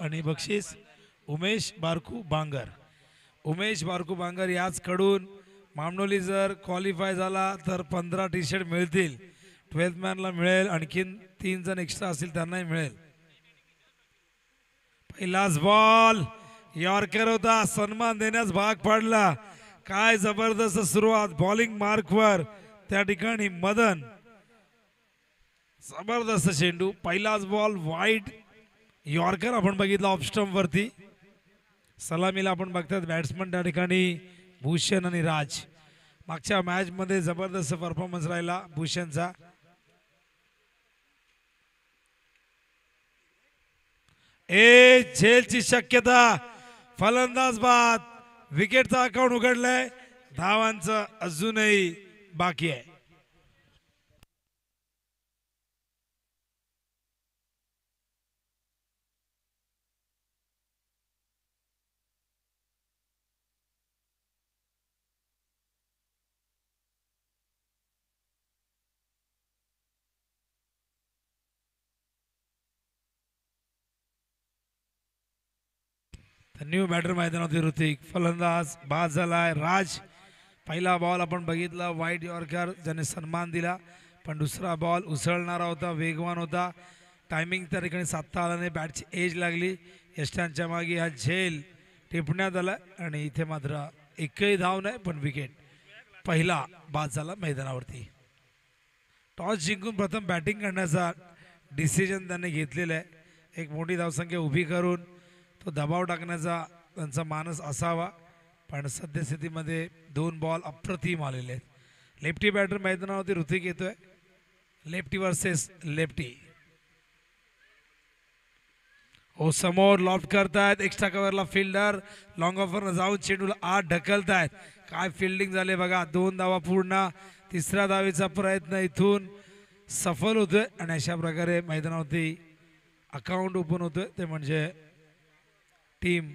आणि बक्षीस उमेश बारकू बांगर. उमेश बारकू बांगर याच कडून मामनोली जर क्वालिफाय झाला तर 15 टी शर्ट मिळतील. 12th मॅनला मिळेल, आणखीन 3 जण एक्स्ट्रा असतील त्यांनाही मिळेल. पहिलाच बॉल यॉर्कर होता, सन्मान देण्यास भाग पडला. काय जबरदस्त सुरुवात बॉलिंग मार्कवर त्या ठिकाणी मदन. जबरदस्त चेंडू, पहिलाच बॉल वाईड. यॉर्कर आपण बघितला ऑफ स्टंप वरती. सलामीला आपण बघतात बॅट्समन त्या ठिकाणी भूषण आणि राज. मागच्या मॅच मध्ये जबरदस्त परफॉर्मन्स राहिला भूषणचा. झेलची शक्यता, फलंदाज बाद. विकेटचा अकाउंट उघडलाय, धावांचं अजूनही बाकी आहे. न्यू बॅटर मैदानावरती ऋतिक. फलंदाज बाद झालाय राज. पहिला बॉल आपण बघितला वाईट यॉर्कर ज्याने सन्मान दिला, पण दुसरा बॉल उसळणारा होता, वेगवान होता. टायमिंग त्या ठिकाणी साधता आला नाही, बॅटची एज लागली. यष्टांच्या मागे हा झेल टिपण्यात आला आणि इथे मात्र एकही धाव नाही, पण विकेट. पहिला बाद झाला मैदानावरती. टॉस जिंकून प्रथम बॅटिंग करण्याचा डिसिजन त्यांनी घेतलेला आहे. एक मोठी धावसंख्या उभी करून तो दबाव टाकण्याचा त्यांचा मानस असावा, पण सद्यस्थितीमध्ये 2 बॉल अप्रतिम आलेले आहेत. लेफ्टी बॅटर मैदानावरती ऋतिक येतोय. Lefty versus lefty. हो समोर लॉफ्ट करतायत, एक्स्ट्रा कव्हरला फिल्डर लॉंग ऑफर जाऊन चेंडूला आत ढकलतायत. काय फिल्डिंग झाले बघा. 2 धावा पूर्ण. तिसऱ्या धावेचा प्रयत्न इथून सफल होतोय आणि अशा प्रकारे मैदानावरती अकाउंट ओपन होतोय, ते म्हणजे टीम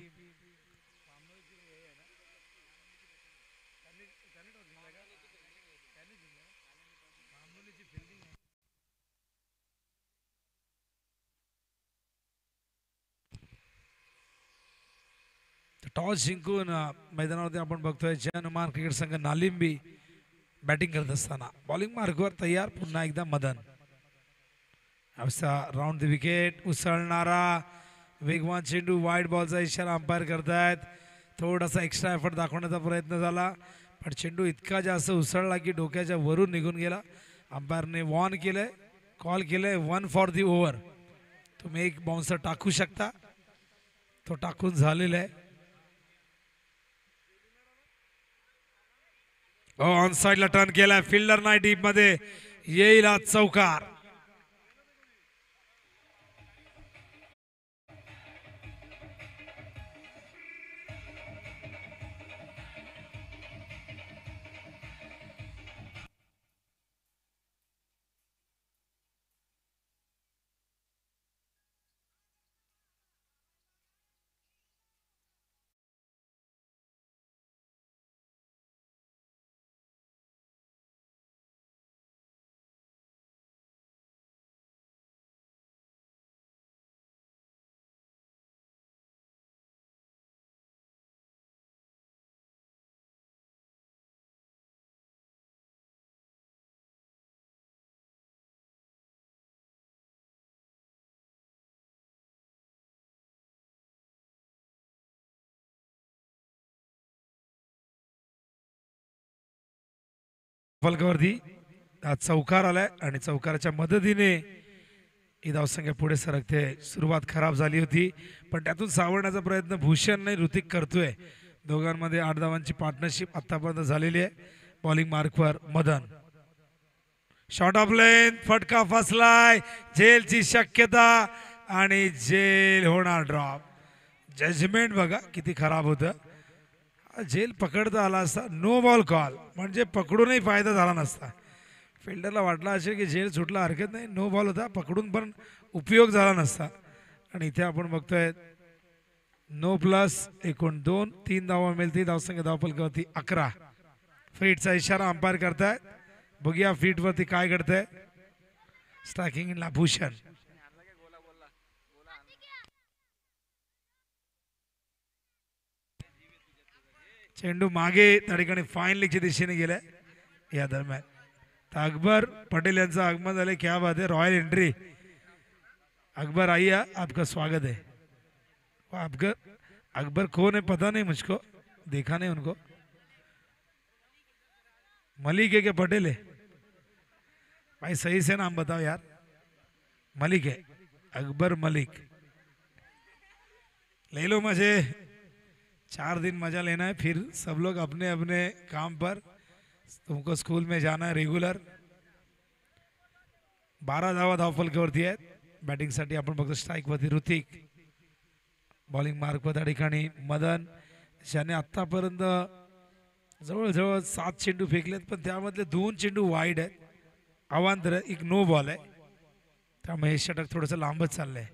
टॉस जिंकून मैदानावरती आपण बघतोय जनमान क्रिकेट संघ नालिंबी बॅटिंग करत असताना. बॉलिंग मार्कवर तयार पुन्हा एकदा मदन. राऊंड द विकेट, उसळणारा वेगवान चेंडू. वाईड बॉलचा इशारा अंपायर करतायत. थोडासा एक्स्ट्रा एफर्ट दाखवण्याचा प्रयत्न झाला, पण चेंडू इतका जास्त उसळला की डोक्याच्या वरून निघून गेला. अंपायरने वॉर्न केलंय, कॉल केलंय 1 फॉर दी ओव्हर. तुम्ही एक बाउन्सर टाकू शकता, तो टाकून झालेला आहे. ऑन साइडला टर्न केलाय, फिल्डर नाही डीप मध्ये, येईल आज चौकार. फलकावरती चौकार आलाय आणि चौकाराच्या मदतीने ही धावसंख्या पुढे सरकते. सुरुवात खराब झाली होती, पण त्यातून सावरण्याचा प्रयत्न भूषण नाही ऋतिक करतोय. दोघांमध्ये 8 धावांची पार्टनरशिप आतापर्यंत झालेली आहे. बॉलिंग मार्कवर मदन. शॉट ऑफ लेन, फटका फसलाय. झेलची शक्यता आणि झेल होणार ड्रॉप. जजमेंट बघा किती खराब होतं. झेल पकडता आला असता, नो बॉल कॉल, म्हणजे पकडूनही फायदा झाला नसता. फिल्डरला वाटला असेल की झेल सुटला, हरकत नाही, नो बॉल होता, पकडून पण उपयोग झाला नसता. आणि इथे आपण बघतोय नो प्लस. एकूण 2-3 धावा मिळतील. धावसंख्या धावफलकावरती 11. फीटचा इशारा अंपायर करताय. बघूया फीट वरती काय घडतंय. स्ट्रायकिंग इन ला भूषण. चेंडू मागे त्या ठिकाणी फाईन लीगच्या दिशेने गेलाय या दरम्यान. तर अकबर पटेल यांचं आगमन झाले. क्या बात है, रॉयल एंट्री. अकबर आइए, आपका स्वागत है. अकबर अकबर कौन है पता नहीं मुझको, देखा नहीं उनको. मलिक है क्या पटेल है? भाई सही से नाम बताओ यार. मलिक है, अकबर मलिक. ले लो मजे, 4 दिन मजा लेना है, फिर सब लोग अपने अपने काम पर. तुमको स्कूल में जाना है रेग्युलर. 12 धावा धावफलकावरती आहेत. बॅटिंगसाठी आपण बघतो स्ट्राईकवरती ऋतिक, बॉलिंग मार्कवर त्या ठिकाणी मदन, ज्याने आत्तापर्यंत जवळजवळ 7 चेंडू फेकलेत, पण त्यामधले 2 चेंडू वाईड आहेत. अवांतर एक नो बॉल आहे, त्यामुळे हे षटक थोडंसं लांबच चाललंय.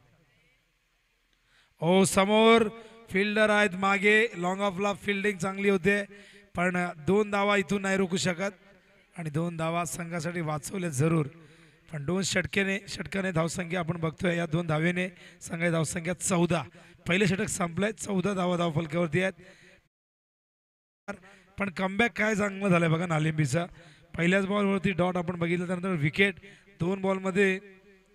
ओ समोर फिल्डर आहेत मागे. लॉंग ऑफला फिल्डिंग चांगली होते, पण 2 धावा इथून नाही रोखू शकत आणि 2 धावा संघासाठी वाचवले जरूर, पण 2 षटकाने धावसंख्या आपण बघतोय. या 2 धावेने संघाची धावसंख्या 14. पहिले षटक संपलंय, 14 धावा धावफलकावरती आहेत. पण कमबॅक काय चांगलं झालंय बघा नालिंबीचा. पहिल्याच बॉलवरती डॉट आपण बघितलं, त्यानंतर विकेट. 2 बॉलमध्ये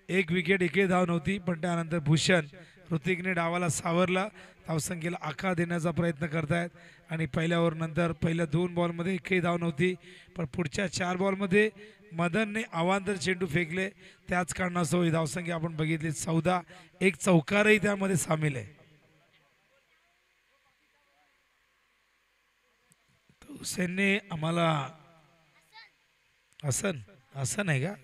1 विकेट, 1 धाव नव्हती, पण त्यानंतर भूषण ऋतिकने डावाला सावरला. धावसंख्येला आकार देण्याचा प्रयत्न करतायत आणि पहिल्या ओव्हरनंतर पहिल्या 2 बॉलमध्ये 1 धाव नव्हती, पण पुढच्या 4 बॉलमध्ये मदनने अवांतर चेंडू फेकले. त्याच कारणास्तव ही धावसंख्या आपण बघितली 14. एक चौकारही त्यामध्ये सामील आहे. हुसेनने आम्हाला हसन आहे का,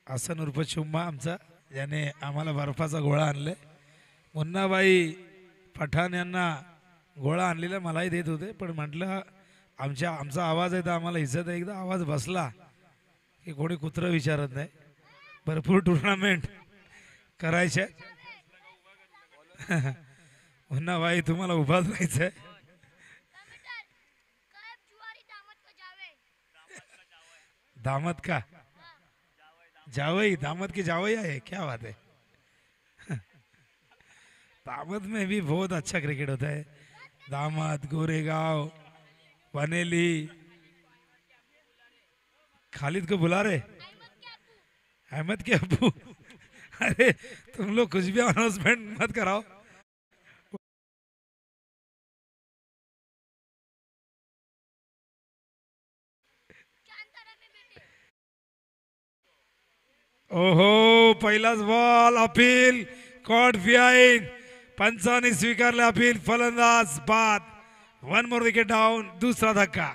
हसन उर्फ चुम्मा आमचा, ज्याने आम्हाला बर्फाचा गोळा आणलाय. मुन्नाबाई पठाण यांना गोळा आणलेला मलाही देत होते, पण म्हटलं आमचा आवाज आहे तर आम्हाला इज्जत आहे. एकदा आवाज बसला की कोणी कुत्रं विचारत नाही. भरपूर टुर्नामेंट करायचे. मुन्नाबाई तुम्हाला उभाच राहायचं आहे. दामद का जावई, दामद की जावई है, क्या बात है. दामद में भी बहुत अच्छा क्रिकेट होता है. दामद, गोरेगांव, बनेली. खालिद को बुला रहे, अहमद के अब्बू. अरे तुम लोग कुछ भी अनाउंसमेंट मत कराओ. ओहो, पहिलाच ball, appeal, caught behind. Panchane स्वीकारले अपील. फलंदाज बाद. 1 मोर विकेट डाऊन. दुसरा धक्का.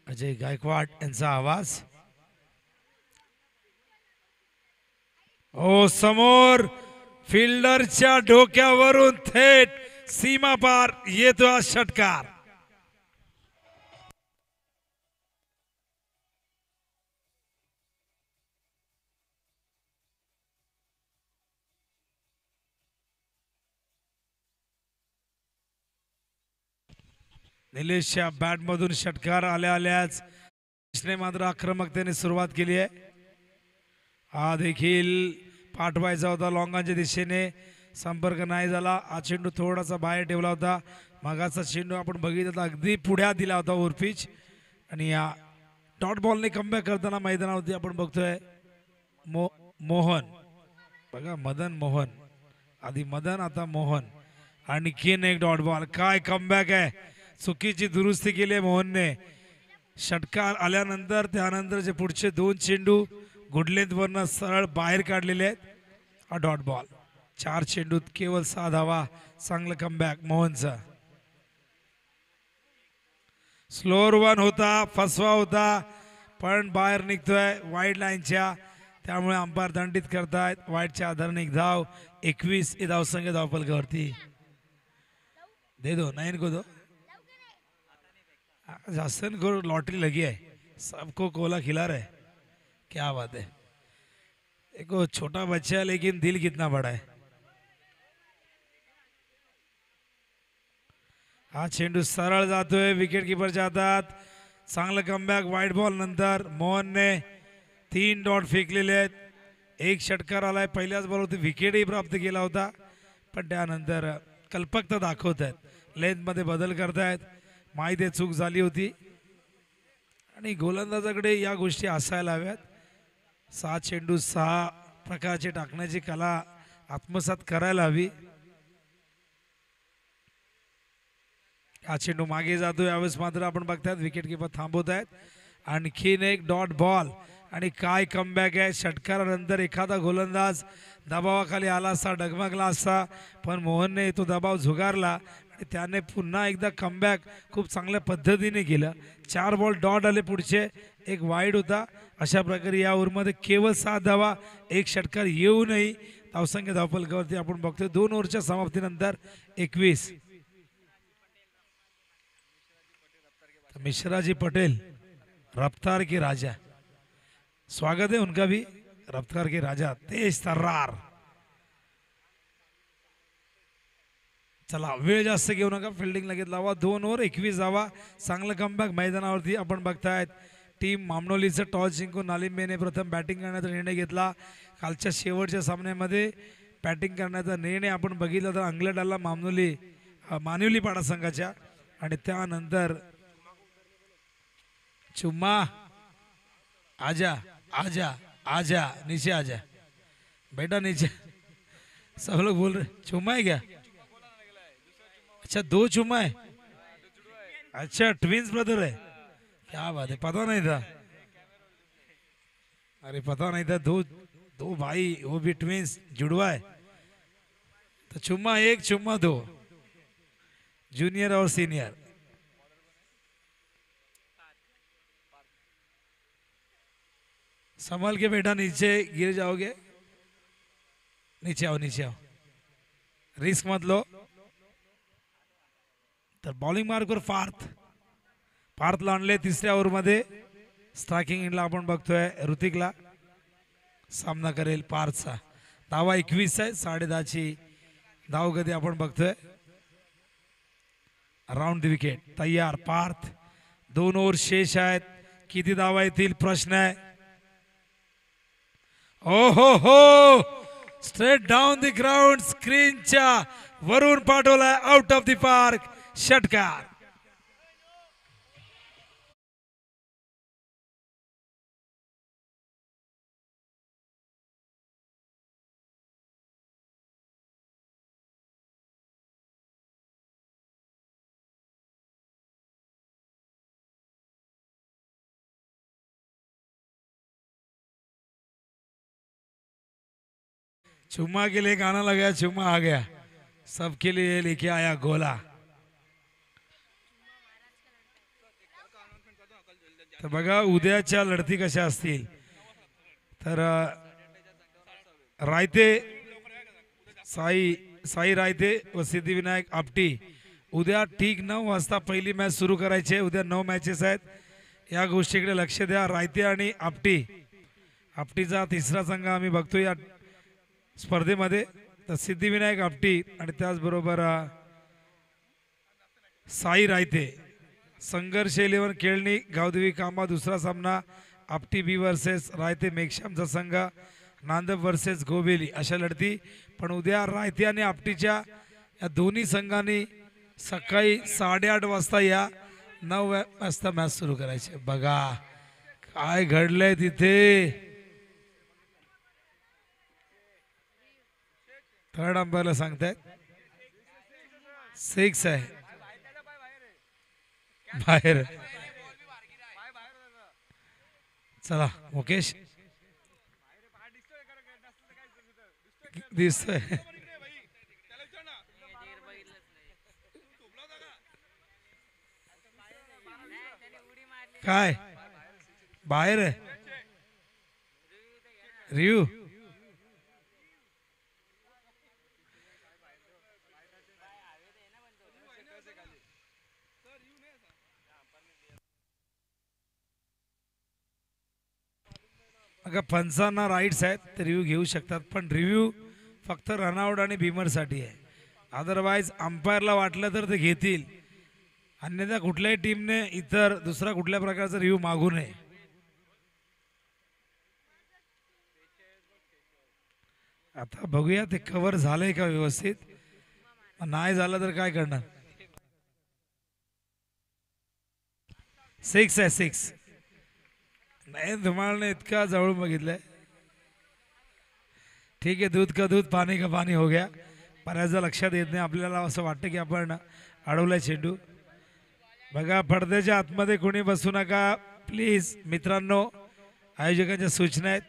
अजय गायकवाड यांचा आवाज. ओ समोर फिल्डरच्या डोक्यावरून थेट सीमा पार येतो हा षटकार. निलेशच्या बॅट मधून षटकार आल्याच मात्र आक्रमकतेने सुरुवात केली आहे. हा देखील पाठवायचा होता लॉंगांच्या दिशेने, संपर्क नाही झाला. हा चेंडू थोडासा बाहेर ठेवला होता. मागाचा चेंडू आपण बघितला अगदी पुढ्यात दिला होता ओव्हरपिच, आणि या डॉट बॉलने कमबॅक करताना मैदानावरती आपण बघतोय मोहन. बघा मदन मोहन, आधी मदन आता मोहन. आणखीन एक डॉट बॉल. काय कमबॅक आहे. चुकीची दुरुस्ती केली आहे मोहनने. षटकार आल्यानंतर त्यानंतरचे पुढचे 2 चेंडू गुडलेंथवरनं सरळ बाहेर काढलेले आहेत. हा डॉट बॉल. 4 चेंडूत केवळ 6 धावा. चांगलं कमबॅक मोहनचा. स्लोअर वन होता, फसवा होता, पण बाहेर निघतोय वाईड लाईनच्या, त्यामुळे अंपायर दंडित करतायत. वाईडच्या आधाराने एक धाव. 21 ये धावसंघ धावफलकावरती. दे दो, नहीं इनको दो. जासन को लॉटरी लगी है, सबको कोला खिला रहे. क्या बात है. देखो छोटा बच्चा है लेकिन दिल कितना बड़ा है. हा चेंडू सरळ जातोय, विकेट कीपर जातात. चांगलं कमबॅक वाईट बॉल नंतर मोहनने 3 डॉट फेकलेले आहेत. एक षटकार आलाय, पहिल्याच बॉलवरती विकेटही प्राप्त केला होता, पण त्यानंतर कल्पकता दाखवत आहेत, लेंथमध्ये बदल करतायत. माहिती चूक झाली होती आणि गोलंदाजाकडे या गोष्टी असायला हव्यात. 6 चेंडू 6 प्रकारचे टाकण्याची कला आत्मसात करायला हवी. हा चेंडू मागे जातो, यावेळेस मात्र आपण बघतात विकेट कीपर थांबवत आहेत. आणखीन एक डॉट बॉल आणि काय कमबॅक आहे. षटकारानंतर एखादा गोलंदाज दबावाखाली आला असता, डगमगला असता, पण मोहनने तो दबाव झुगारला आणि त्याने पुन्हा एकदा कमबॅक खूप चांगल्या पद्धतीने केलं. 4 बॉल डॉट आले, पुढचे एक वाईड होता. अशा प्रकारे या ओव्हरमध्ये केवळ 7 धावा, एक षटकार येऊनही धावसंख्या धावफलकावरती आपण बघतोय 2 ओव्हरच्या समाप्तीनंतर 21. मिश्राजी पटेल, रफ्तार के राजा, स्वागत है उनका भी. रफ्तार के राजा, तेज तर्रार. चला वेळ जास्त घेऊ नका, फिल्डिंग लगेच लावा. 2 ओव्हर 21 धावा, चांगलं कमबॅक मैदानावरती आपण बघतायत. टीम मामनोलीचं टॉस जिंकून नालिंबेने प्रथम बॅटिंग करण्याचा निर्णय घेतला. कालच्या शेवटच्या सामन्यामध्ये बॅटिंग करण्याचा निर्णय आपण बघितला तर अंगलटाला मानिवली पाडा संघाच्या, आणि त्यानंतर चुम्मा आजा आजा आजा नीचे आजा बेटा नीचे. सब लोग बोल रहे चुम्मा है क्या? अच्छा 2 चुम्मा है. अच्छा ट्विंस ब्रदर है, क्या बात है, पता नहीं था. अरे पता नहीं था, दो भाई वो भी ट्विंस जुड़वा है. तो चुम्मा 1 चुम्मा 2, जूनियर और सीनियर. संभल के बेटा, नीचे गिर जाओगे. नीचे आओ, नीचे आओ, रिस्क मत लो. तर बॉलिंग मार्कवर पार्थला आणले 3ऱ्या ओव्हरमध्ये. स्ट्रायकिंग इनला आपण बघतोय ऋतिकला. सामना करेल पार्थचा. धावा 21 आहे, 10.5ची धावगती आपण बघतोय. राऊंड द विकेट तयार. पार्थ 2 ओव्हर शेष आहेत, किती धावा येतील प्रश्न आहे. ओ हो स्ट्रेट डाऊन द ग्राउंड, स्क्रीनच्या वरून पाठवलाय आउट ऑफ द पार्क. षटकार. चुम्मा के लिए गाना लगाया, चुम्मा आ गया, सबके लिए लेके आया गोला. तर बघा उद्याच्या लढती कशा असतील. तर रायते साई रायते व सिद्धिविनायक आपटी उद्या ठीक 9 वाजता पहिली मॅच सुरू करायची आहे. उद्या 9 मॅचेस आहेत, या गोष्टीकडे लक्ष द्या. रायते आणि आपटीचा 3रा संघ आम्ही बघतो या स्पर्धेमध्ये. तर सिद्धिविनायक आपटी आणि त्याचबरोबर साई रायते. संघर्ष 11 खेळणी गावदेवी कांबा 2रा सामना. आपटी बी वर्सेस रायते मेघश्यामचा संघ. नांदब वर्सेस गोबेली अशा लढती. पण उद्या रायते आणि आपटीच्या या दोन्ही संघांनी सकाळी 8:30 वाजता या 9 वाजता मॅच सुरू करायची. बघा काय घडलंय तिथे. थर्ड अंपायरला सांगतायत 6 आहे बाहेर. चला मुकेश दिसतोय. काय बाहेर आहे रिव्ह्यू. अगं पंचांना राईट्स आहेत ते रिव्ह्यू घेऊ शकतात पण रिव्ह्यू फक्त रनआउट आणि बिमरसाठी आहे. अदरवाईज अंपायरला वाटलं तर ते घेतील, अन्यथा कुठल्याही टीमने इतर दुसरा कुठल्या प्रकारचा रिव्ह्यू मागू नये. आता बघूया ते कव्हर झालंय का व्यवस्थित, नाही झालं तर काय करणार. 6 आहे 6. नाही धुमाळने इतका जवळ बघितलंय. ठीक आहे, दूध का दूध पाणी का पाणी हो गया. बऱ्याचदा लक्षात येत नाही आपल्याला, असं वाटतं की आपण अडवलाय चेंडू. बघा पडद्याच्या आतमध्ये कोणी बसू नका प्लीज मित्रांनो, आयोजकांच्या सूचना आहेत.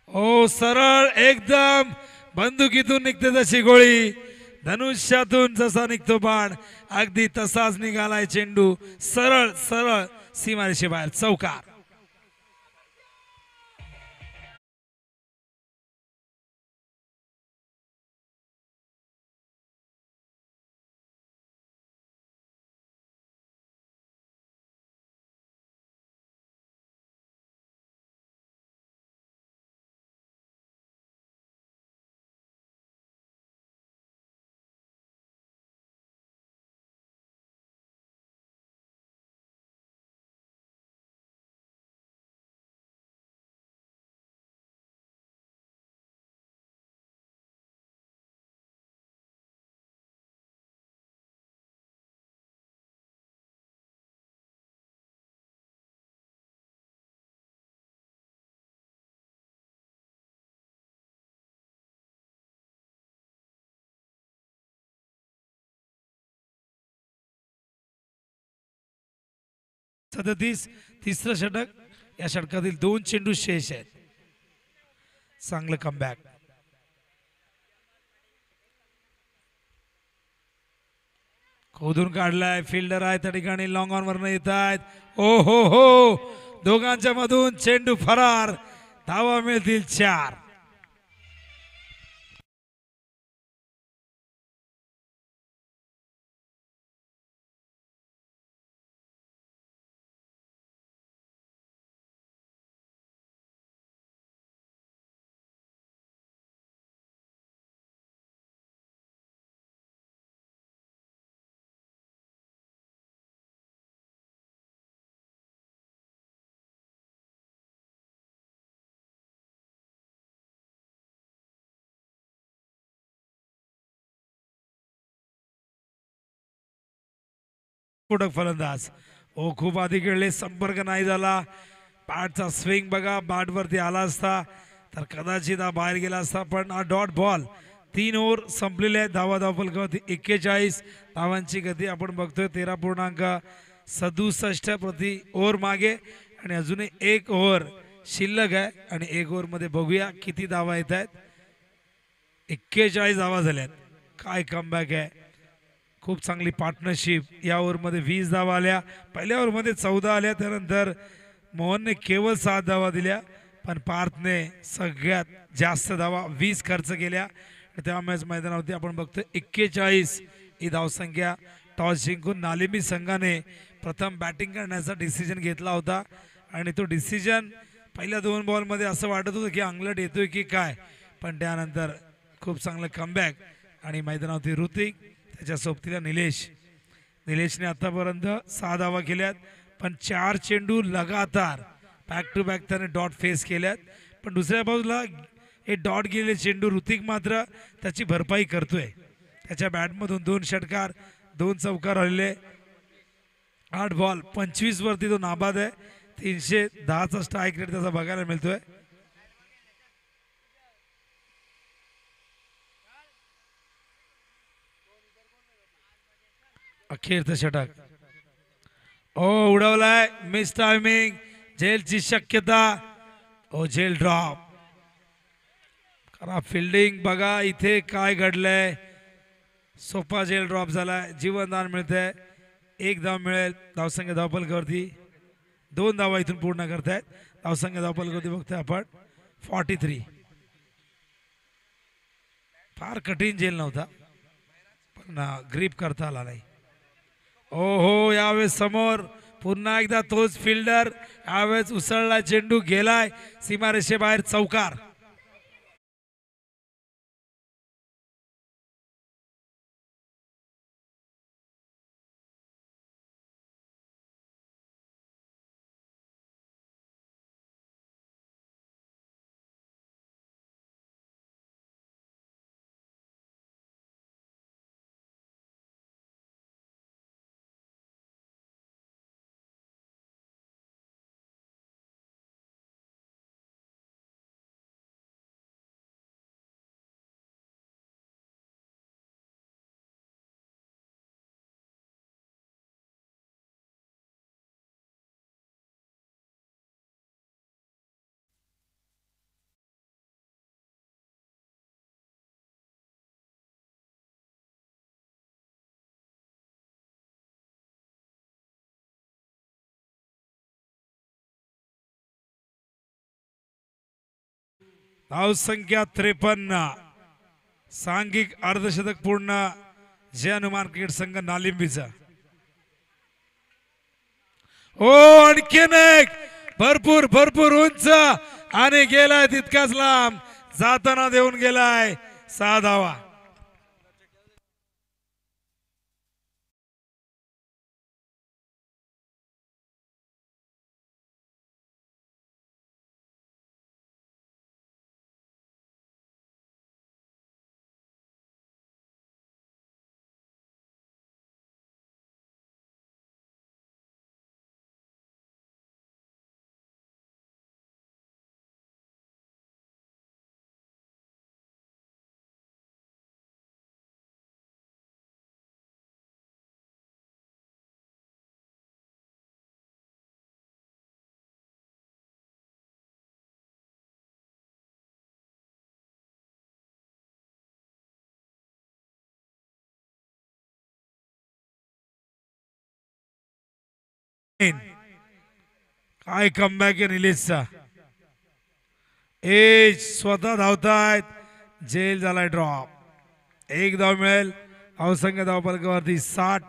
ओ सरळ एकदम बंदुकीतून निघते जशी गोळी, धनुष्यातून जसा निघतो बाण, अगदी तसाच निघालाय चेंडू. सरळ सरळ सीमारेषे बाहेर चौकार. तिसरं षटक. या षटकातील 2 चेंडू शेष आहेत. चांगलं कमबॅक. खोदून काढलाय, फिल्डर आहे त्या ठिकाणी, लॉंग ऑन वरनं येत आहेत. ओ हो हो, दोघांच्या मधून चेंडू फरार. धावा मिळतील 4. फलंदाज ओ खूप आधी खेळले, संपर्क नाही झाला. बॅटचा स्विंग बघा, बॅट वरती आला असता तर कदाचित हा बाहेर गेला असता, पण हा डॉट बॉल. 3 ओव्हर संपलेले आहेत. धावा फलकावरती 41 धावांची गती आपण बघतोय. 13.67 प्रति ओव्हर मागे आणि अजूनही 1 ओव्हर शिल्लक आहे. आणि 1 ओव्हर मध्ये बघूया किती धावा येत आहेत. 41 धावा झाल्यात. काय कमबॅक आहे, खूप चांगली पार्टनरशिप. या ओव्हरमध्ये 20 धावा आल्या. पहिल्या ओव्हरमध्ये 14 आल्या, त्यानंतर मोहनने केवळ 7 धावा दिल्या, पण पार्थने सगळ्यात जास्त धावा 20 खर्च केल्या. त्यामुळेच मैदानावरती आपण बघतोय 41 ही धावसंख्या. टॉस जिंकून नालिमी संघाने प्रथम बॅटिंग करण्याचा डिसिजन घेतला होता आणि तो डिसिजन पहिल्या 2 बॉलमध्ये असं वाटत होतं की अंगलट येतोय की काय, पण त्यानंतर खूप चांगलं कमबॅक. आणि मैदानावरती ऋतिक, त्याच्या सोबतीला निलेशने आतापर्यंत 6 धावा केल्यात, पण 4 चेंडू लगातार बॅक टू बॅक त्याने डॉट फेस केल्यात. पण दुसऱ्या बाजूला हे डॉट गेलेले चेंडू ऋतिक मात्र त्याची भरपाई करतोय. त्याच्या बॅटमधून 2 षटकार 2 चौकार आलेले. 8 बॉल 25 वरती तो नाबाद आहे. 310चा स्ट्राईक रेट त्याचा बघायला मिळतोय. अखेरचं षटक ओ उडवलाय, मिस टायमिंग, झेलची शक्यता. ओ झेल ड्रॉप करा. फिल्डिंग बघा इथे काय घडलंय. सोपा जेल ड्रॉप झालाय, जीवनदान मिळतंय, एक धाव मिळेल. धावसंख्या धावपलकावरती 2 धावा इथून पूर्ण करतायत. धावसंख्या धावपलकावरती बघतोय आपण 43. फार कठीण जेल नव्हता पण ग्रीप करता आला नाही. ओहो, यावेळेस समोर पुन्हा एकदा तोच फिल्डर, यावेळेस उसळला चेंडू गेलाय सीमारेषेबाहेर, चौकार. धावसंख्या 53. सांघिक अर्धशतक पूर्ण जे हनुमान क्रिकेट संघ नालिंबीचा. हो, आणखीन एक भरपूर भरपूर उंच आणि गेलाय तितकाच लांब, जाताना देऊन गेलाय 6 धावा. काय कमबॅक आहे निलेशचा. एज स्वतः धावतायत, जेल झालाय ड्रॉप. एक धाव मिळेल. धावसंख्या धावपलकावरती 60.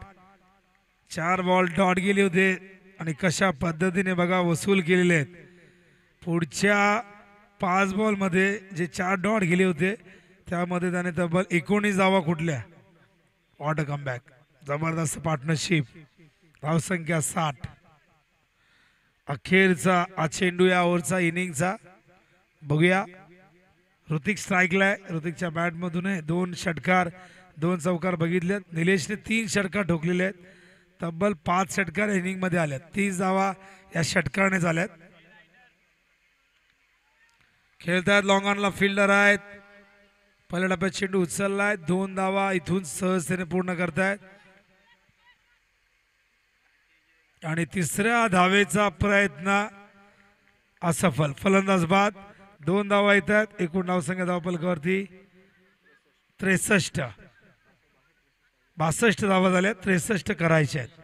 4 बॉल डॉट गेले होते आणि कशा पद्धतीने बघा वसूल केलेले आहेत. पुढच्या 5 बॉल मध्ये जे 4 डॉट गेले होते त्यामध्ये त्याने तब्बल 19 धावा कुठल्या. वॉट अ कमबॅक, जबरदस्त पार्टनरशिप. धावसंख्या 60. अखेरचा हा चेंडू या ओव्हरचा इनिंगचा बघूया. ऋतिक स्ट्राईकला आहे. ऋतिकच्या बॅट मधून 2 षटकार 2 चौकार बघितलेत. निलेशने 3 षटकार ठोकलेले आहेत. तब्बल 5 षटकार इनिंग मध्ये आल्यात. 30 धावा या षटकारने झाल्यात. खेळतायत लॉंग ऑनला फिल्डर आहेत. पहिल्या टप्प्यात चेंडू उचललाय. 2 धावा इथून सहजतेने पूर्ण करतायत आणि तिसऱ्या धावेचा प्रयत्न असफल. फलंदाज बाद. 2 धावा येतात. एकूण धावसंख्या धावपलकावरती 63. 62 धावा झाल्या. 63 करायच्या आहेत.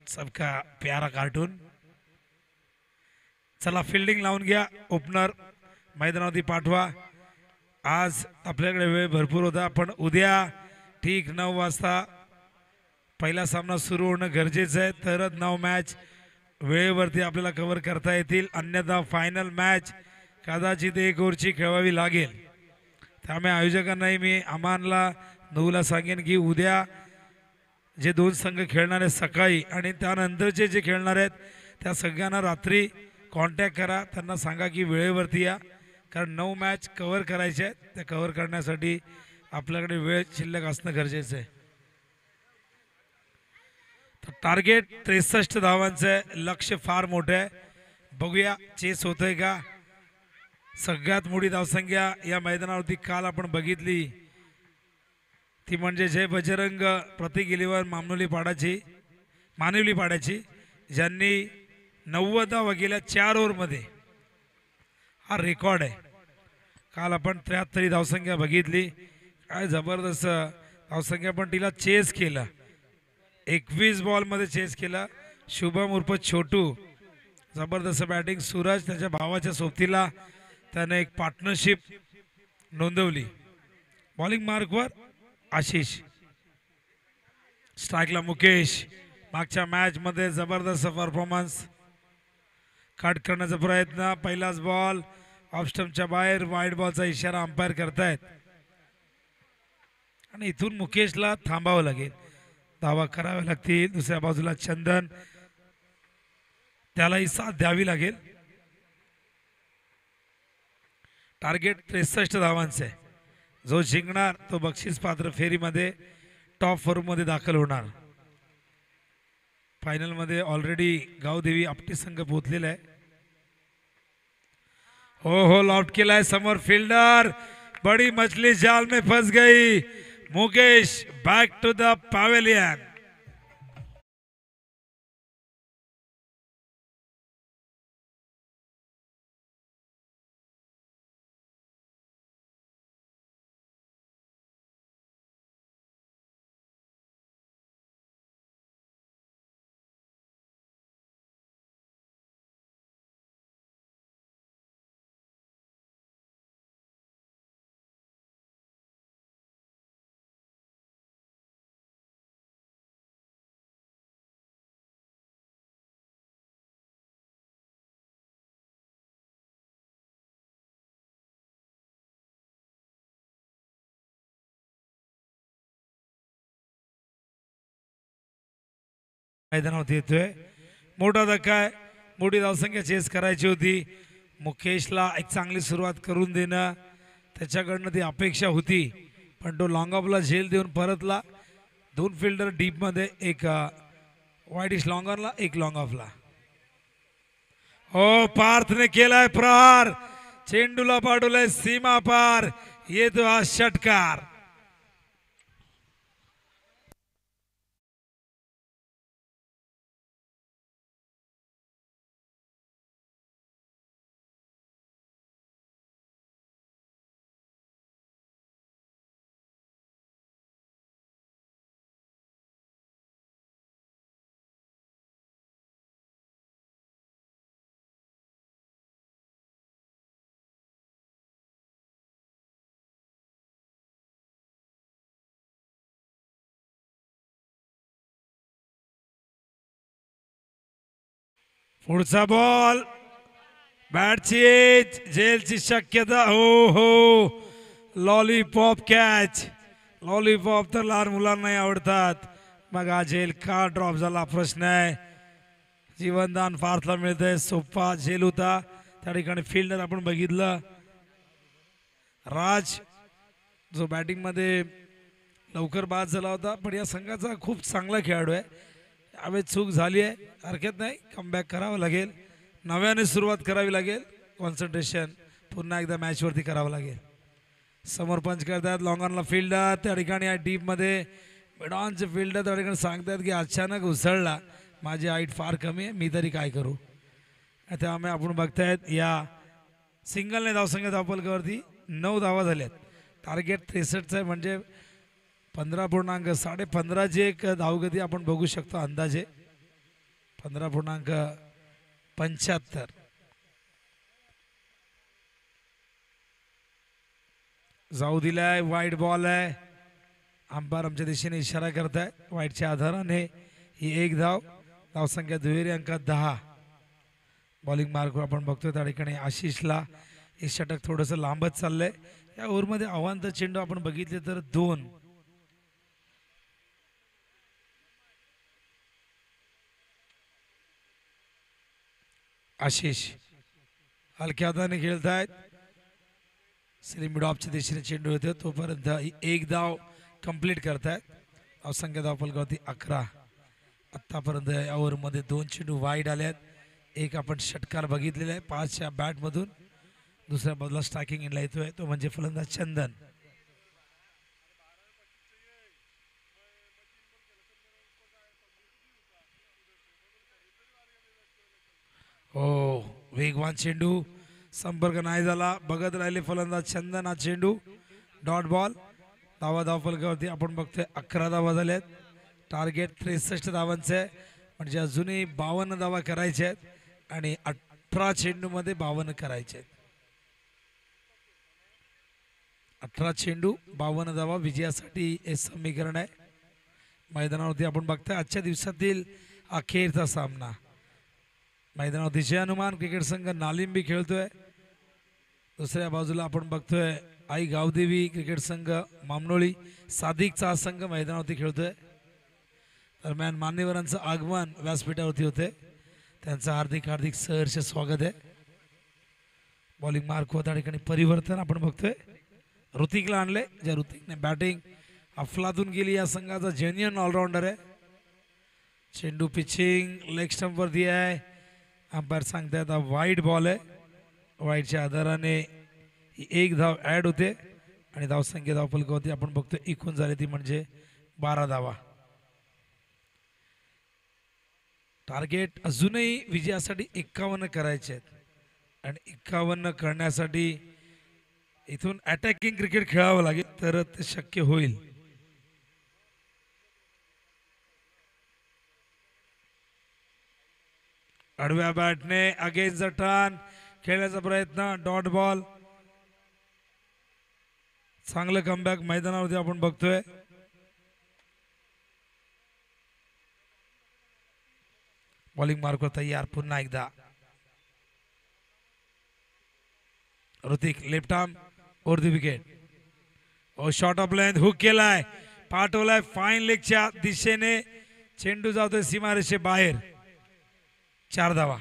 सबका प्यारा कार्टून. चला फिल्डिंग लावून घ्या. ओपनर मैदानावरती पाठवा. आज आपल्याकडे वेळ भरपूर होता पण उद्या ठीक 9 वाजता पहिला सामना सुरू होणं गरजेचं आहे. तरच 9 मॅच वेळेवरती आपल्याला कव्हर करता येतील. अन्यथा फायनल मॅच कदाचित 1 ओव्हरची खेळवावी लागेल. त्यामुळे आयोजकांनाही मी अमानला 9ला सांगेन की उद्या जे 2 संघ खेळणार आहेत सकाळी आणि त्यानंतरचे जे खेळणार आहेत त्या सगळ्यांना रात्री कॉन्टॅक्ट करा. त्यांना सांगा की वेळेवरती या, कारण 9 मॅच कव्हर करायचे आहेत. त्या कव्हर करण्यासाठी आपल्याकडे वेळ शिल्लक असणं गरजेचं आहे. तर टार्गेट 63 धावांचं आहे. लक्ष्य फार मोठं आहे. बघूया चेस होतंय का. सगळ्यात मोठी धावसंख्या या मैदानावरती काल आपण बघितली ती म्हणजे जय बजरंग प्रतीक इलेव्हन मानिवली पाड्याची ज्यांनी 90 धावा केल्या 4 ओव्हरमध्ये. हा रेकॉर्ड आहे. काल आपण 73 धावसंख्या बघितली. काय जबरदस्त धावसंख्या. पण तिला चेस केला. 21 बॉलमध्ये चेस केला. शुभम उर्फ छोटू जबरदस्त बॅटिंग. सूरज त्याच्या भावाच्या सोबतीला त्याने एक पार्टनरशिप नोंदवली. बॉलिंग मार्कवर आशिष. स्ट्राईकला मुकेश. मागच्या मॅचमध्ये जबरदस्त परफॉर्मन्स. कट करण्याचा प्रयत्न. पहिलाच बॉल ऑफ स्टंपच्या बाहेर. वाईड बॉलचा इशारा अंपायर करतायत आणि इथून मुकेशला थांबावं लागेल. धावा कराव्या लागतील. दुसऱ्या बाजूला चंदन, त्यालाही साथ द्यावी लागेल. टार्गेट 63 धावांचे आहे. जो जिंकणार तो बक्षीस पात्र फेरीमध्ये टॉप 4 मध्ये दाखल होणार. फायनल मध्ये ऑलरेडी गावदेवी आपटी संघ पोहोचलेला आहे. हो लॉफ्ट केलाय. समोर फिल्डर. बड़ी मछली जाल में फंस गई. Mukesh back to the pavilion. मैदानावरती येतोय. मोठा धक्का आहे. मोठी धावसंख्या चेस करायची होती. मुकेशला एक चांगली सुरुवात करून देणं त्याच्याकडनं ती अपेक्षा होती पण तो लॉंग ऑफला झेल देऊन परतला. 2 फिल्डर डीपमध्ये. एक वाईडिश लॉंगरला, एक लॉंग ऑफला. हो पार्थने केलाय प्रहार. चेंडूला पाडवलाय सीमा पार. येतो हा षटकार. पुढचा बॉल. बॅटची जेलची शक्यता. हो लॉलीपॉप कॅच. लॉलीपॉप तर लहान मुलांनाही आवडतात. मग हा झेल का ड्रॉप झाला प्रश्न आहे. जीवनदान फार्थला मिळतंय. सोपा झेल होता. त्या ठिकाणी फिल्डर आपण बघितलं राज जो बॅटिंग मध्ये लवकर बाद झाला होता पण या संघाचा खूप चांगला खेळाडू आहे. यावेळी चूक झाली आहे. हरकत नाही. कमबॅक करावं लागेल. नव्याने सुरुवात करावी लागेल. कॉन्सन्ट्रेशन पुन्हा एकदा मॅचवरती करावं लागेल. समोर पंच करतात. लॉंगॉनला फिल्डर. त्या ठिकाणी डीपमध्ये मिडॉनचे फिल्डर त्या ठिकाणी सांगतात की अचानक उसळला. माझी हाईट फार कमी आहे. मी तरी काय करू. त्यामुळे आपण बघतायत या सिंगलने धावसंख्या धावफलकावरती 9 धावा झाल्यात. टार्गेट 63 आहे म्हणजे 15.15 ची एक धावगती आपण बघू शकतो अंदाजे. 15.75. जाऊ दिलाय, वाईट बॉल आहे. अंपायर आमच्या दिशेने इशारा करत आहे. वाईटच्या आधाराने ही एक धाव. धावसंख्या दुहेरी अंकात 10. बॉलिंग मार्क आपण बघतोय त्या ठिकाणी आशिषला हे षटक थोडंसं लांबच चाललंय. या ओव्हरमध्ये अवांत चेंडू आपण बघितले तर 2. आशिष हलक्या हाताने खेळतायत. स्लिम मिड ऑफच्या दिशेने चेंडू येतो तोपर्यंत एक धाव कंप्लीट करतायत. धावसंख्या धावफलकावरती 11. आतापर्यंत या ओव्हरमध्ये 2 चेंडू वाईड आल्यात. एक आपण षटकार बघितलेला आहे 5च्या बॅटमधून. दुसऱ्या बाजूला स्ट्रायकिंग इनला येतोय तो म्हणजे फलंदाज चंदन. हो, वेगवान चेंडू, संपर्क नाही झाला. बघत राहिले फलंदाज चंदन. हा चेंडू डॉट बॉल. धावफलकावरती आपण बघतोय 11 धावा झाल्यात. टार्गेट 63 धावांचं आहे, म्हणजे अजूनही 52 धावा करायचे आहेत आणि 18 चेंडूमध्ये 52 करायचे आहेत. 18 चेंडू 52 धावा विजयासाठी हे समीकरण आहे. मैदानावरती आपण बघताय आजच्या दिवसातील अखेरचा सामना. मैदानावरती जय हनुमान क्रिकेट संघ नालिंबी खेळतोय. दुसऱ्या बाजूला आपण बघतोय आई गावदेवी क्रिकेट संघ मामनोळी सादिकचा संघ मैदानावरती खेळतोय. दरम्यान मान्यवरांचं आगमन व्यासपीठावरती होते. त्यांचं हार्दिक हार्दिक सहर्ष स्वागत आहे. बॉलिंग मार्क त्या ठिकाणी परिवर्तन आपण बघतोय. ऋतिकला आणले, ज्या ऋतिकने बॅटिंग अफलातून गेली. या संघाचा जेन्युइन ऑलराऊंडर आहे. चेंडू पिचिंग लेग स्टंपवरती आहे. अंपायर सांगतायत हा वाईट बॉल आहे. वाईटच्या आधाराने ही एक धाव ॲड होते आणि धावसंख्या धावफलकावरती आपण बघतोय एकूण झाली ती म्हणजे 12 धावा. टार्गेट अजूनही विजयासाठी 51 करायचे आहेत आणि 51 करण्यासाठी इथून अटॅकिंग क्रिकेट खेळावं लागेल तर ते शक्य होईल. आडव्या बॅटने अगेन्स्ट द टर्न खेळण्याचा प्रयत्न. Dot ball. चांगलं कमबॅक मैदानावरती आपण बघतोय. बॉलिंग मार्कवर तयार पुन्हा एकदा. Hrithik left arm over the wicket. ओ शॉर्ट ऑफ लेंथ हुक केलाय, पाठवलाय फाईन लेगच्या दिशेने. चेंडू जातोय सीमारेषे बाहेर. 4 धावा.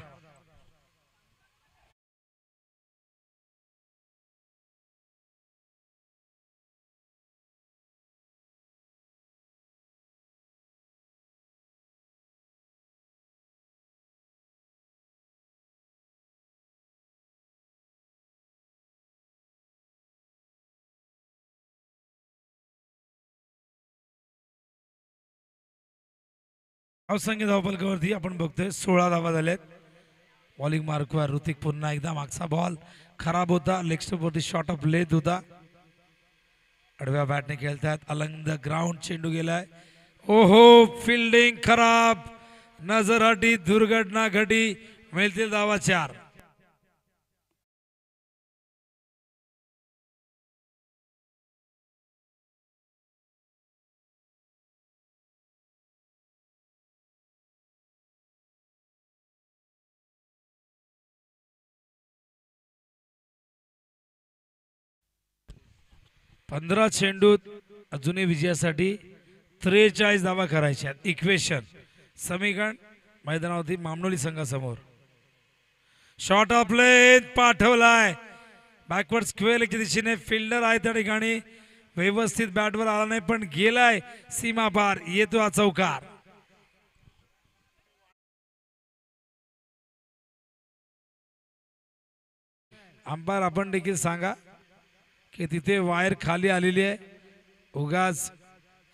धावसंख्या धावफलकावरती आपण बघतोय 16 धावा झाल्यात. बॉलिंग मार्कवर ऋतिक पुन्हा एकदा. मागचा बॉल खराब होता. लेग स्टंपवरती शॉट ऑफ लेथ होता. आडव्या बॅटने खेळतात. अलंग द ग्राउंड चेंडू गेलाय. ओहो, फिल्डिंग खराब. नजर हटी, दुर्घटना घटी. मिळतील धावा 4. पंधरा चेंडूत अजूनही विजयासाठी 43 धावा करायच्या. इक्वेशन समीकरण मैदानावरती मामनोली संघासमोर. शॉट ऑफ लेंथ पाठवलाय बॅकवर्ड स्क्वेअर लेगच्या दिशेने. फिल्डर आहे त्या ठिकाणी. व्यवस्थित बॅटवर आला नाही पण गेलाय सीमा पार. येतो हा चौकार. अंपायर आपण देखील सांगा की तिथे वायर खाली आलेली आहे. उगाच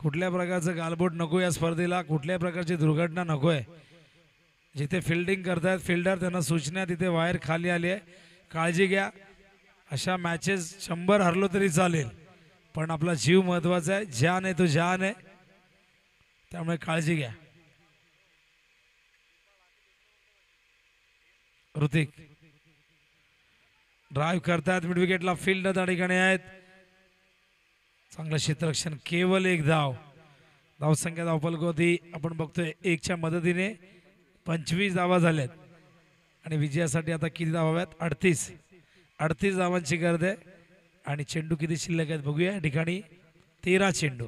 कुठल्या प्रकारचं गालबोट नको या स्पर्धेला. कुठल्या प्रकारची दुर्घटना नको आहे. जिथे फिल्डिंग करतायत फिल्डर त्यांना सूचना तिथे वायर खाली आली आहे. काळजी घ्या. अशा मॅचेस 100 हरलो तरी चालेल पण आपला जीव महत्वाचा आहे. जान आहे तो जान आहे. त्यामुळे काळजी घ्या. ऋतिक ड्राईव्ह करतायत मिड विकेटला, फील्ड त्या ठिकाणी आहेत. चांगलं क्षेत्ररक्षण, केवळ एक धाव. धावसंख्या धावफलक होती आपण बघतोय 1च्या मदतीने 25 धावा झाल्यात आणि विजयासाठी आता किती धावा हव्यात? 38 धावांची गरज आहे. आणि चेंडू किती शिल्लक आहेत बघूया. या ठिकाणी 13 चेंडू.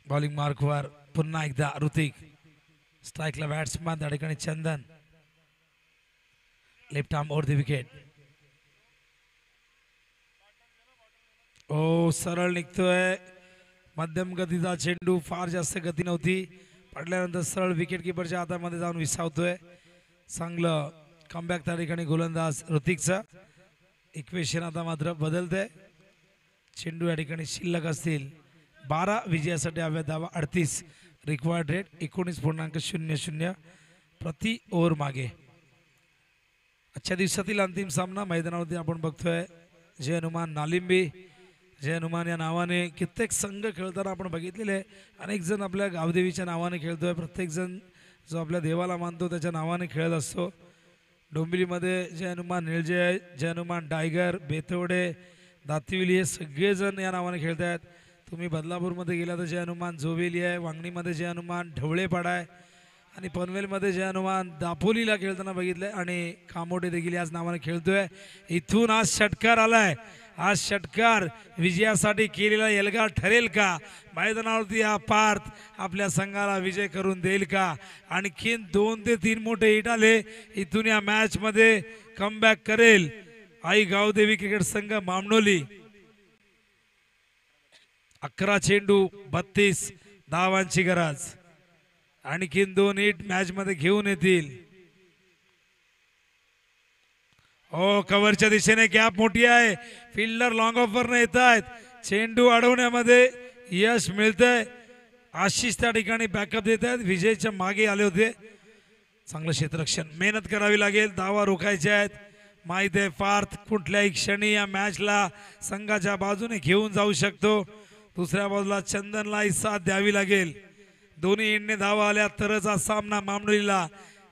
बॉलिंग मार्कवर पुन्हा एकदा ऋतिक, स्ट्राईकला बॅट्समॅन त्या ठिकाणी Chandan, left arm over the wicket. ओ सरळ निघतोय, मध्यम गतीचा चेंडू, फार जास्त गती नव्हती, पडल्यानंतर सरळ विकेट किपरच्या हातामध्ये जाऊन विसावतोय. चांगलं कमबॅक त्या ठिकाणी गोलंदाज ऋतिकचा. इक्वेशन आता मात्र बदलतंय. चेंडू या ठिकाणी शिल्लक असतील 12, विजयासाठी हव्या धावा 38, रिक्वायर्ड रेट 19.00 प्रति ओव्हर मागे. आजच्या दिवसातील अंतिम सामना मैदानावरती आपण बघतोय. जय हनुमान नालिंबी, जय हनुमान या नावाने कित्येक संघ खेळताना आपण बघितलेले. अनेक जण आपल्या गावदेवीच्या नावाने खेळतोय, प्रत्येक जण जो आपल्या देवाला मानतो त्याच्या नावाने खेळत असतो. डोंबिवलीमध्ये जय हनुमान निळजय, जय हनुमान टायगर, बेतवडे, दातिवली हे सगळेजण या नावाने खेळत आहेत. तुम्ही बदलापूरमध्ये गेला तर जय हनुमान जोवेली आहे, वांगणीमध्ये जय हनुमान ढवळेपाडा आहे आणि पनवेलमध्ये जय हनुमान दापोलीला खेळताना बघितलंय आणि कामोठे देखील याच नावाने खेळतोय. इथून आज षटकार आलाय. आज षटकार विजयासाठी केलेला एल्गार ठरेल का? मैदानावरती हा पार्थ आपल्या संघाला विजय करून देईल का? आणखीन 2 ते 3 मोठे हिट आले, इथून या मॅच मध्ये कमबॅक करेल आई गावदेवी क्रिकेट संघ मामनोली. 11 चेंडू 32 धावांची गरज. आणखीन 2 हिट मॅच मध्ये घेऊन येतील. हो, कव्हरच्या दिशेने गॅप मोठी आहे, फिल्डर लॉंग ऑफर न येत आहेत, चेंडू अडवण्यामध्ये यश मिळतंय. आशिष त्या ठिकाणी बॅकअप देत आहेत, विजयच्या मागे आले होते. चांगलं क्षेत्ररक्षण, मेहनत करावी लागेल, धावा रोखायच्या आहेत. माहिती आहे पार्थ कुठल्याही क्षणी या मॅचला संघाच्या बाजूने घेऊन जाऊ शकतो. दुसऱ्या बाजूला चंदनलाही साथ द्यावी लागेल. दोन्ही इंडने धावा आल्या तरच हा सामना मामनोलीला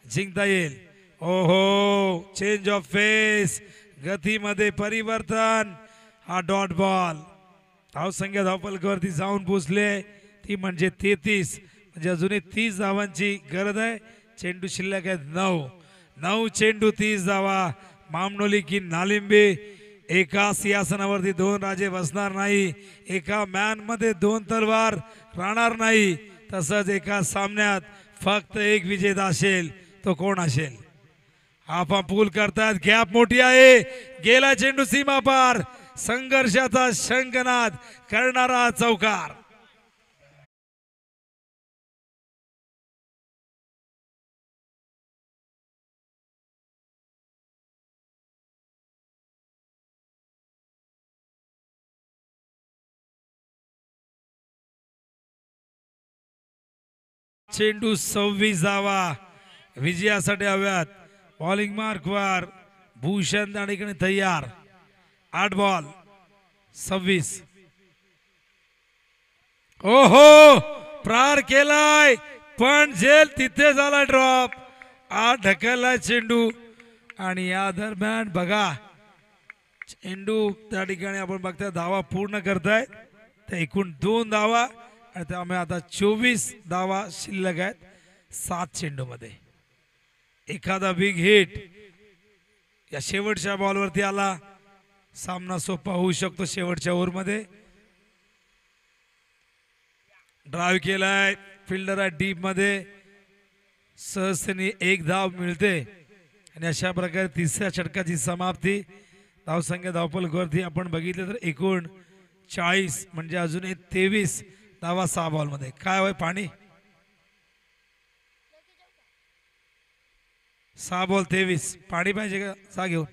जिंकता येईल. ओहो, चेंज ऑफ फेस, गतीमध्ये परिवर्तन. हा डॉट बॉल. धावसंख्या धावफलकावरती जाऊन पोहोचले, ती म्हणजे 33, म्हणजे अजूनही 30 धावांची गरज आहे. चेंडू शिल्लक आहेत 9 चेंडू 30 धावा. मामनोली की नालिंबी. एका सिंहासनावरती 2 राजे बसणार नाही, एका मॅन मध्ये 2 तलवार राहणार नाही. तसंच एका सामन्यात फक्त एक विजेता असेल, तो कोण असेल? आपा पूल करतात, गॅप मोठी आहे, गेला चेंडू सीमा पार, संघर्षाचा शंखनाद करणारा चौकार. चेंडू 26 धावा विजयासाठी हव्यात. बॉलिंग मार्कवर भूषण त्या ठिकाणी तयार. 8 बॉल 26. ओहो, प्रार केलाय पण झेल तिथे झाला ड्रॉप. ढकललाय चेंडू आणि या दरम्यान बघा चेंडू त्या ठिकाणी आपण बघताय धावा पूर्ण करताय. त्या एकूण 2 धावा आणि त्यामुळे आता 24 धावा शिल्लक आहेत 7 चेंडू मध्ये. एखादा बिग हिट या शेवटच्या बॉलवरती आला, सामना सोपा होऊ शकतो. शेवटच्या ओव्हरमध्ये ड्राईव्ह केलाय, फिल्डर आहे डीप मध्ये, सहजतेने 1 धाव मिळते आणि अशा प्रकारे 3ऱ्या षटकाची समाप्ती. धावसंख्या धावफलकावरती आपण बघितलं तर एकूण 40, म्हणजे अजून 23 धावा 6 बॉल मध्ये. काय होय पाणी? 6 बॉल 23. पाणी पाहिजे का? जा घेऊन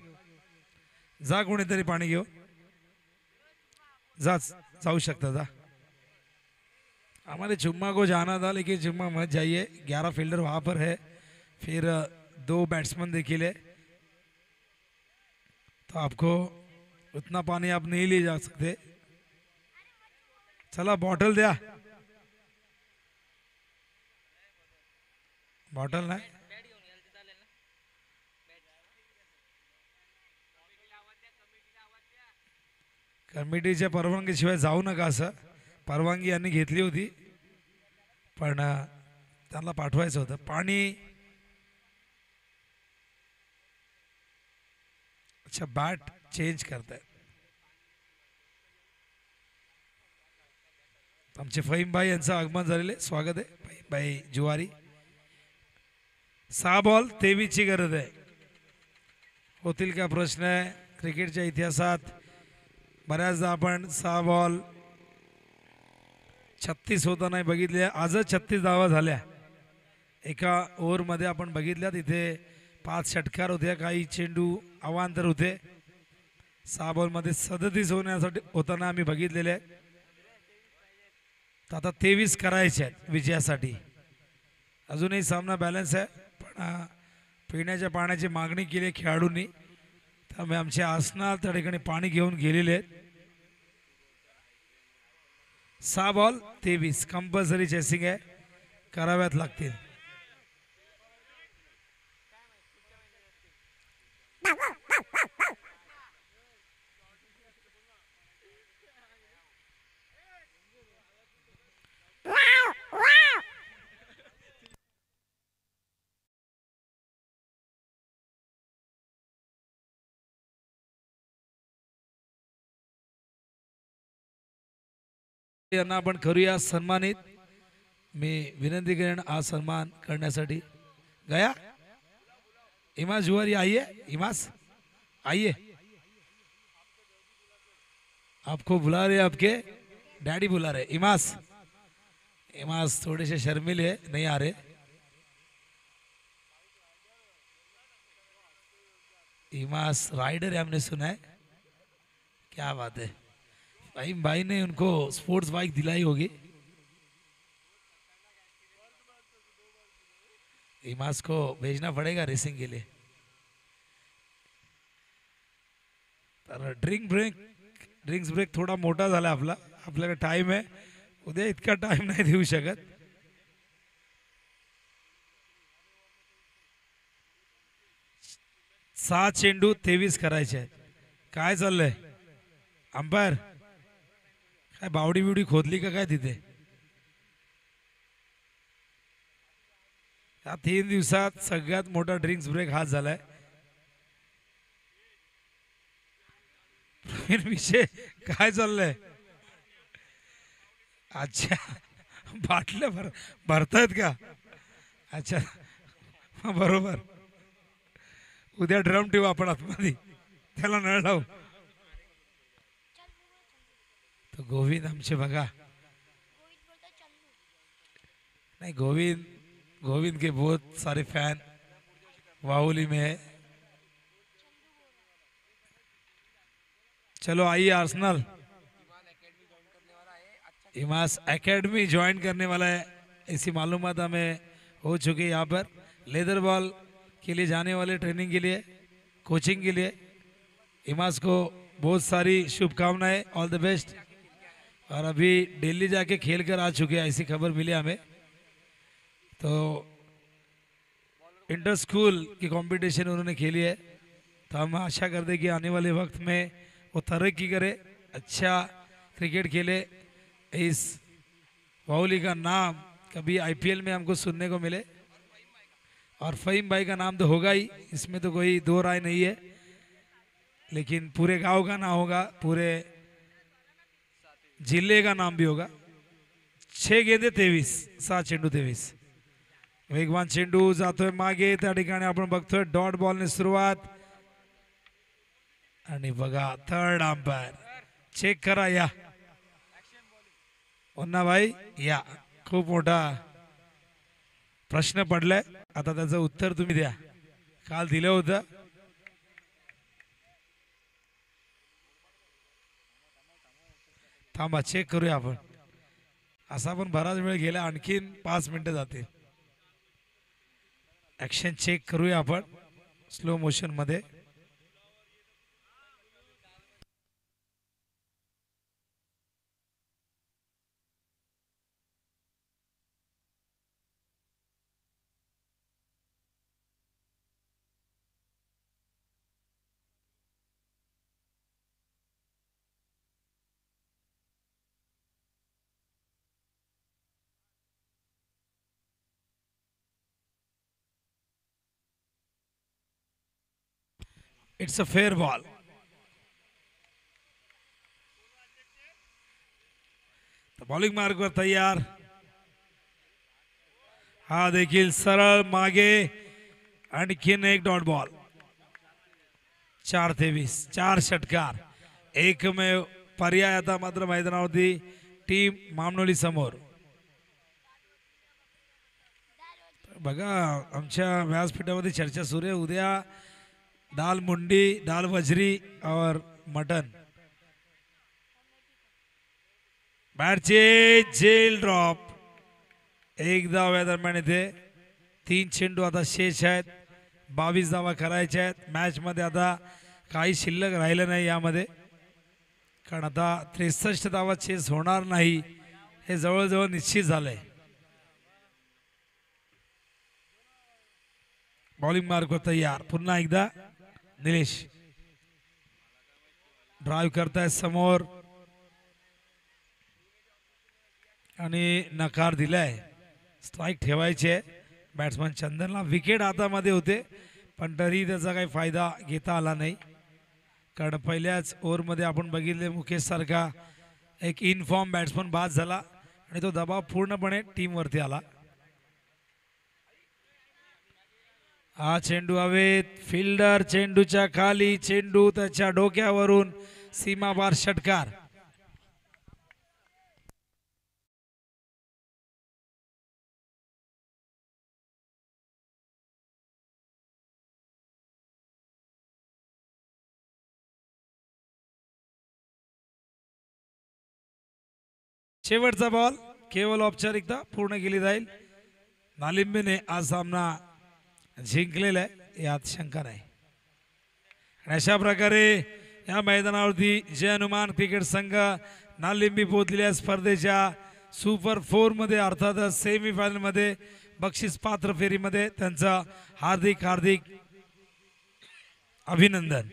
जा, कोणीतरी पाणी घेऊ जा, जाऊ शकता जा. हमारे जुम्मा को जाना था लेकिन जुम्मा मत जाइए, 11 फील्डर वहां पर है, फिर 2 बैट्समैन देखिए, तो आपको उतना पानी आप नहीं ले जा सकते. चला बॉटल द्या. बॉटल नाही. कमिटीच्या परवानगीशिवाय जाऊ नका असं. परवानगी यांनी घेतली होती पण त्यांना पाठवायचं होतं. पाणी. अच्छा बॅट चेंज करताय. आमचे फहीमभाई यांचं आगमन झालेले स्वागत आहे. फहीमभाई जुवारी. 6 बॉल 23 ची गरज आहे. होतील का प्रश्न आहे. क्रिकेटच्या इतिहासात बऱ्याचदा आपण 6 बॉल 36 होता नाही बघितले. आजच 36 धावा झाल्या एका ओव्हरमध्ये आपण बघितल्या. तिथे 5 षटकार होत्या, काही चेंडू अवांतर होते. 6 बॉलमध्ये 37 होण्यासाठी होताना आम्ही बघितलेले आहे. आता 23 करायचे आहेत विजयासाठी. अजूनही सामना बॅलन्स आहे पण पिण्याच्या पाण्याची मागणी केली आहे खेळाडूंनी, त्यामुळे आमचे आसनाल त्या ठिकाणी पाणी घेऊन गेलेले आहेत. 6 बॉल 23 कंपल्सरी चेसिंग आहे, कराव्यात लागतील. यांना आपण करूया सन्मानित. मी विनंती करेन आज सन्मान करण्यासाठी. गया इमास जुवारी आइए. इमास आइए, आपको बुला रहे, आपके डैडी बुला रहे. इमास इमास थोड़े से शर्मिल है, नहीं आ रहे. इमास राइडर है, हमने सुना है. क्या बात है. फहीम भाई ने उनको स्पोर्ट्स बाइक दिलाई होगी. इमास को भेजना पड़ेगा रेसिंग के लिए. तर ड्रिंक्स ब्रेक थोडा मोठा झाला आपला. आपल्याकडे टाइम आहे, उद्या इतका टाइम नाही देऊ शकत. सहा चेंडू 23 करायचे आहेत. काय चाललंय अंपायर? काय बावडी बिवडी खोदली का काय तिथे? या 3 दिवसात सगळ्यात मोठा ड्रिंक्स ब्रेक हाच झालाय. विषय काय चाललंय? अच्छा बाटल्या भरतायत का? अच्छा बरोबर. उद्या ड्रम ठेवू आपण आतमध्ये, त्याला नळ लावू. तो गोविंद आमचे बघा. नहीं गोविंद के बहुत सारे फैन वाहुली में है. चलो आइए आर्सेनल. इमास एकेडमी ज्वाइन करने वाला है, ऐसी मालूमात हमें हो चुकी है. यहाँ पर लेदर बॉल के लिए जाने वाले ट्रेनिंग के लिए, कोचिंग के लिए इमास को बहुत सारी शुभकामनाएं. All the best. और अभी दिल्ली जाके खेल कर आ चुके हैं, ऐसी खबर मिली हमें. तो इंटर स्कूल की कंपटीशन उन्होंने खेली है, तो हम आशा करते कि आने वाले वक्त में वो तरक्की करे, अच्छा क्रिकेट खेले. इस वाहुली का नाम कभी आईपीएल में हमको सुनने को मिले. और फहीम भाई का नाम तो होगा ही, इसमें तो कोई दो राय नहीं है. लेकिन पूरे गांव का नाम होगा, पूरे जिले का नाम भी होगा. 6 गेंदे 23, 7 चेंडू 23. वेगवान चेंडू जातोय मागे. त्या ठिकाणी आपण बघतोय डॉट बॉलने सुरुवात. आणि बघा थर्ड अंपायर चेक करा. या मुन्ना भाई या. खूप मोठा प्रश्न पडलाय, आता त्याचं उत्तर तुम्ही द्या. काल दिलं होतं. थांबा चेक करूया आपण. असा पण बराच वेळ गेला, आणखीन 5 मिनिटं जातील. ऍक्शन चेक करूया आपण स्लो मोशन मध्ये. It's a fair ball. Bowling मार्कवर तयार. हा देखील सरळ मागे. आणखीन एक डॉट बॉल. 4-23. 4 षटकार. एकमेव पर्याय आता मात्र मैदानावरती टीम मामनोली समोर. बघा आमच्या व्यासपीठामध्ये चर्चा सुरू आहे. उद्या दाल मुंडी, दाल वजरी और मटन. बॅटचे gel drop. एक धाव दरम्यान इथे 3 चेंडू आता शेष आहेत. 22 धावा करायच्या आहेत. मॅच मध्ये आता काही शिल्लक राहिलं नाही यामध्ये, कारण आता 63 धावा चेस होणार नाही हे जवळजवळ निश्चित झालंय. बॉलिंग मार्क तयार. पुन्हा एकदा निलेश ड्राइव्ह करतायत समोर आणि नकार दिलाय. स्ट्राइक ठेवायचे. बॅट्समन चंदनला विकेट हातामध्ये होते, पण तरी त्याचा काही फायदा घेता आला नाही, कारण पहिल्याच ओव्हरमध्ये आपण बघितले मुकेश सारखा एक इनफॉर्म बॅट्समन बाद झाला आणि तो दबाव पूर्णपणे टीमवरती आला. हा चेंडू हवेत. फिल्डर चेंडूच्या खाली. चेंडू त्याच्या डोक्यावरून सीमापार षटकार. शेवटचा बॉल केवळ औपचारिकता पूर्ण केली जाईल. नालिंबीने हा सामना जिंकलेला आहे यात शंका नाही. अशा प्रकारे या मैदानावरती जय हनुमान क्रिकेट संघ नालिंबी पोहोचलेल्या स्पर्धेच्या सुपर 4 मध्ये अर्थातच सेमीफायनल मध्ये बक्षीस पात्र फेरीमध्ये त्यांचा हार्दिक हार्दिक अभिनंदन.